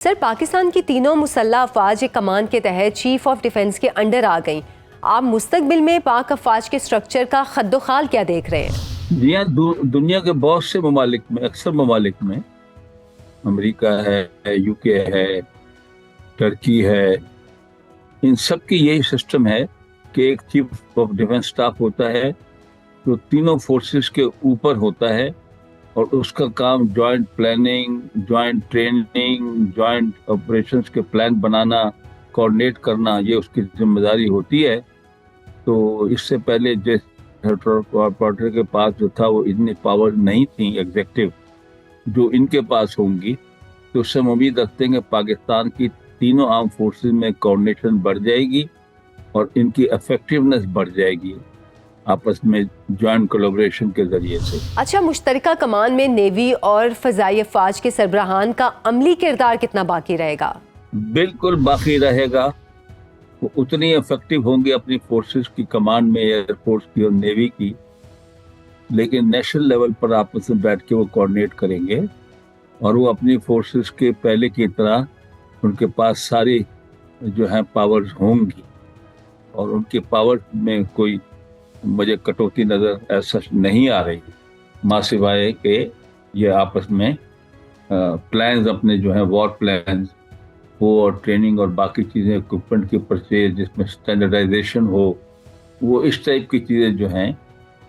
سر، پاکستان کی تینوں مسلح افواج ایک کمان کے تحت چیف آف ڈیفنس کے انڈر آ گئیں. آپ مستقبل میں پاک افواج کے سٹرکچر کا خد و خال کیا دیکھ رہے ہیں؟ جی ہاں، دنیا کے بہت سے ممالک میں، اکثر ممالک میں، امریکہ ہے، یو کے ہے، ترکی ہے، ان سب کی یہی سسٹم ہے کہ ایک چیف آف ڈیفنس اسٹاف ہوتا ہے جو تینوں فورسز کے اوپر ہوتا ہے، اور اس کا کام joint planning, joint training, joint operations کے پلان بنانا، کوآرڈینیٹ کرنا، یہ اس کی ذمہ داری ہوتی ہے. تو اس سے پہلے کارپوریٹر کے پاس جو تھا وہ اتنی پاور نہیں تھی ایگزیکٹو جو ان کے پاس ہوں گی. تو اس سے ہم امید رکھتے ہیں کہ پاکستان کی تینوں آرم فورسز میں کوآرڈینیشن بڑھ جائے گی اور ان کی افیکٹونیس بڑھ جائے گی آپس میں جوائنٹ کولیبریشن کے ذریعے سے. اچھا، مشترکہ کمان میں نیوی اور فضائی افواج کے سربراہان کا عملی کردار کتنا باقی رہے گا؟ بالکل باقی رہے گا. وہ اتنی افیکٹو ہوں گے اپنی فورسز کی کمانڈ میں، ایئر فورس کی اور نیوی کی، لیکن نیشنل لیول پر آپس میں بیٹھ کے وہ کوآرڈینیٹ کریں گے اور وہ اپنی فورسز کے پہلے کی طرح ان کے پاس ساری جو ہیں پاورز ہوں گی، اور ان کی پاور میں کوئی مجھے کٹوتی نظر ایسا نہیں آ رہی، ماں سوائے کہ یہ آپس میں پلانز اپنے جو ہیں وار پلانز ہو اور ٹریننگ اور باقی چیزیں، اکوپمنٹ کی پرچیز جس میں اسٹینڈرڈائزیشن ہو، وہ اس ٹائپ کی چیزیں جو ہیں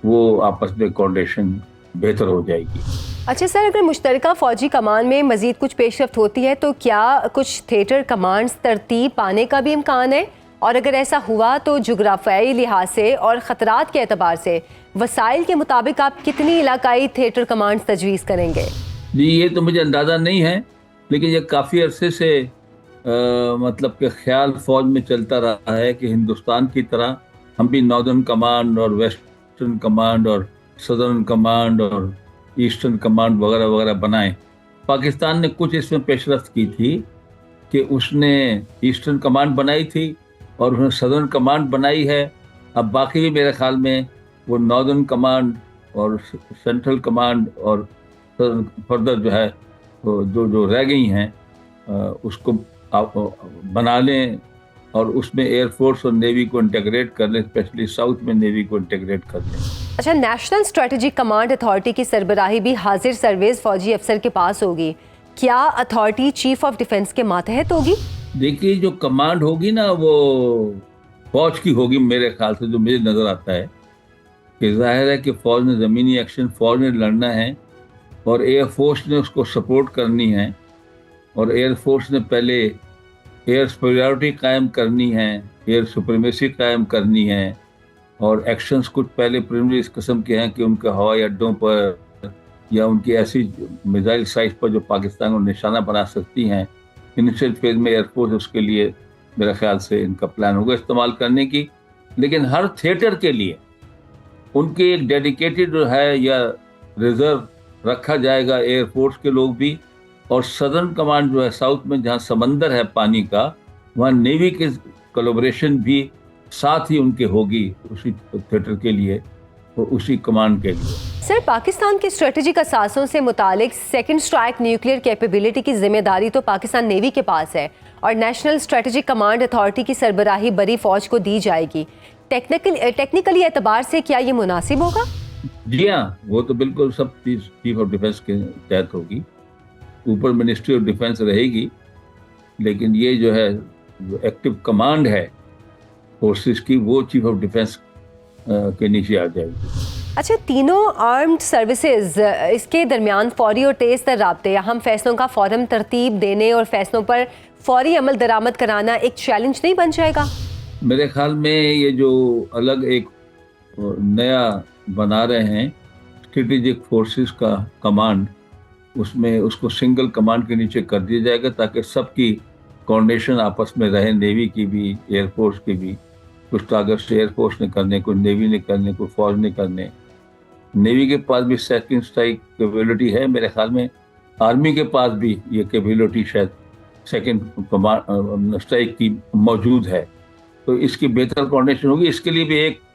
وہ آپس میں کوآرڈینیشن بہتر ہو جائے گی. اچھا سر، اگر مشترکہ فوجی کمان میں مزید کچھ پیش رفت ہوتی ہے تو کیا کچھ تھیٹر کمانڈز ترتیب پانے کا بھی امکان ہے؟ اور اگر ایسا ہوا تو جغرافیائی لحاظ سے اور خطرات کے اعتبار سے وسائل کے مطابق آپ کتنی علاقائی تھیٹر کمانڈز تجویز کریں گے؟ جی یہ تو مجھے اندازہ نہیں ہے، لیکن یہ کافی عرصے سے مطلب کہ خیال فوج میں چلتا رہا ہے کہ ہندوستان کی طرح ہم بھی ناردرن کمانڈ اور ویسٹرن کمانڈ اور سدرن کمانڈ اور ایسٹرن کمانڈ وغیرہ وغیرہ بنائیں. پاکستان نے کچھ اس میں پیش رفت کی تھی کہ اس نے ایسٹرن کمانڈ بنائی تھی اور اس نے سدرن کمانڈ بنائی ہے. اب باقی بھی میرے خیال میں وہ ناردرن کمانڈ اور سینٹرل کمانڈ اور فردر جو ہے جو رہ گئی ہیں اس کو بنا لیں اور اس میں ایئر فورس اور نیوی کو انٹیگریٹ کر لیں، اسپیشلی ساؤتھ میں نیوی کو انٹیگریٹ کر لیں. اچھا، نیشنل اسٹریٹجک کمانڈ اتھارٹی کی سربراہی بھی حاضر سروس فوجی افسر کے پاس ہوگی. کیا اتھارٹی چیف آف ڈیفنس کے ماتحت ہوگی؟ دیکھیے، جو کمانڈ ہوگی نا وہ فوج کی ہوگی میرے خیال سے، جو مجھے نظر آتا ہے کہ ظاہر ہے کہ فوج نے زمینی ایکشن فوج نے لڑنا ہے اور ایئر فورس نے اس کو سپورٹ کرنی ہے، اور ایئر فورس نے پہلے ایئر سپیریورٹی قائم کرنی ہے، ایئر سپریمیسی قائم کرنی ہے، اور ایکشنز کچھ پہلے پریمری اس قسم کے ہیں کہ ان کے ہوائی اڈوں پر یا ان کی ایسی میزائل سائٹ پر جو پاکستان کو نشانہ بنا سکتی ہیں. انیشیل فیز میں ایئر فورس اس کے لیے میرے خیال سے ان کا پلان ہوگا استعمال کرنے کی، لیکن ہر تھیٹر کے لیے ان کے ایک ڈیڈیکیٹڈ جو ہے یا ریزرو رکھا جائے گا، ایئر فورس کے لوگ بھی، اور سدرن کمانڈ جو ہے ساؤتھ میں جہاں سمندر ہے پانی کا، وہاں نیوی کے کولیبریشن بھی ساتھ ہی ان کے ہوگی اسی تھیٹر کے لیے اور اسی کمانڈ کے لیے. سر، پاکستان کے اسٹریٹجک اثاثوں سے متعلق سیکنڈ اسٹرائک نیوکلیئر کیپیبلٹی کی ذمہ داری تو پاکستان نیوی کے پاس ہے اور نیشنل اسٹریٹجک کمانڈ اتھارٹی کی سربراہی بری فوج کو دی جائے گی. ٹیکنیکلی اعتبار سے کیا یہ مناسب ہوگا؟ جی ہاں، وہ تو بالکل سب چیز چیف آف ڈیفنس کے تحت ہوگی. اوپر منسٹری آف ڈیفنس رہے گی، لیکن یہ جو ہے ایکٹیو کمانڈ ہے فورسز کی وہ چیف آف ڈیفنس کے نیچے آ جائے گی. اچھا، تینوں آرمڈ سروسز اس کے درمیان فوری اور تیز تر رابطے، اہم فیصلوں کا فوراً ترتیب دینے اور فیصلوں پر فوری عمل درآمد کرانا ایک چیلنج نہیں بن جائے گا؟ میرے خیال میں یہ جو الگ ایک نیا بنا رہے ہیں اسٹریٹجک فورسز کا کمانڈ، اس میں اس کو سنگل کمانڈ کے نیچے کر دیا جائے گا تاکہ سب کی کوآرڈینیشن آپس میں رہے، نیوی کی بھی ایئر فورس کی بھی. کچھ ٹارگٹس ایئر فورس نے کرنے، کچھ نیوی نے کرنے، کچھ فوج نے کرنے. نیوی کے پاس بھی سیکنڈ اسٹرائک کیپیبلٹی ہے، میرے خیال میں آرمی کے پاس بھی یہ کیپیبلٹی شاید سیکنڈ اسٹرائک کی موجود ہے. تو اس کی بہتر کوآرڈینیشن ہوگی. اس کے لیے بھی ایک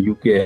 UK